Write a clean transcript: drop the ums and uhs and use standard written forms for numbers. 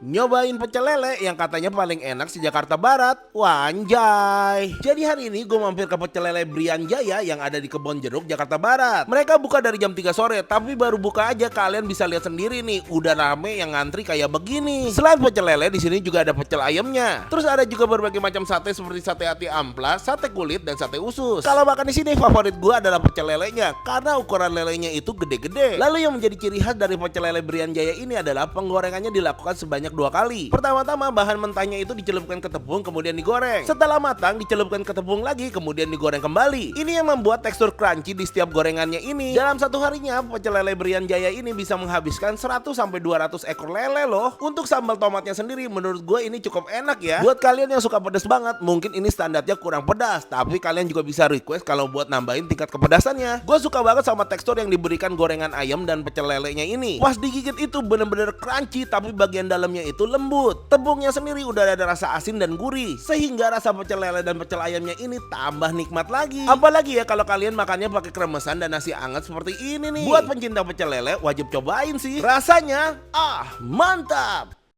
Nyobain pecel lele yang katanya paling enak di Jakarta Barat. Wah anjay. Jadi hari ini gue mampir ke pecel lele Brian Jaya yang ada di Kebon Jeruk, Jakarta Barat. Mereka buka dari jam 3 sore, tapi baru buka aja kalian bisa lihat sendiri nih, udah rame yang ngantri kayak begini. Selain pecel lele, di sini juga ada pecel ayamnya. Terus ada juga berbagai macam sate seperti sate hati amplas, sate kulit, dan sate usus. Kalau makan di sini favorit gue adalah pecel lelenya karena ukuran lelenya itu gede-gede. Lalu yang menjadi ciri khas dari pecel lele Brian Jaya ini adalah penggorengannya dilakukan sebanyak 2 kali. Pertama-tama bahan mentahnya itu dicelupkan ke tepung kemudian digoreng. Setelah matang dicelupkan ke tepung lagi kemudian digoreng kembali. Ini yang membuat tekstur crunchy di setiap gorengannya ini. Dalam satu harinya pecel lele Brian Jaya ini bisa menghabiskan 100-200 ekor lele loh. Untuk sambal tomatnya sendiri menurut gue ini cukup enak ya. Buat kalian yang suka pedas banget mungkin ini standarnya kurang pedas, tapi kalian juga bisa request kalau buat nambahin tingkat kepedasannya. Gue suka banget sama tekstur yang diberikan gorengan ayam dan pecel lelenya ini. Pas digigit itu bener-bener crunchy tapi bagian dalamnya itu lembut. Tepungnya sendiri udah ada rasa asin dan gurih, sehingga rasa pecel lele dan pecel ayamnya ini tambah nikmat lagi. Apalagi ya kalau kalian makannya pakai kremesan dan nasi hangat seperti ini nih. Buat pencinta pecel lele wajib cobain sih. Rasanya mantap.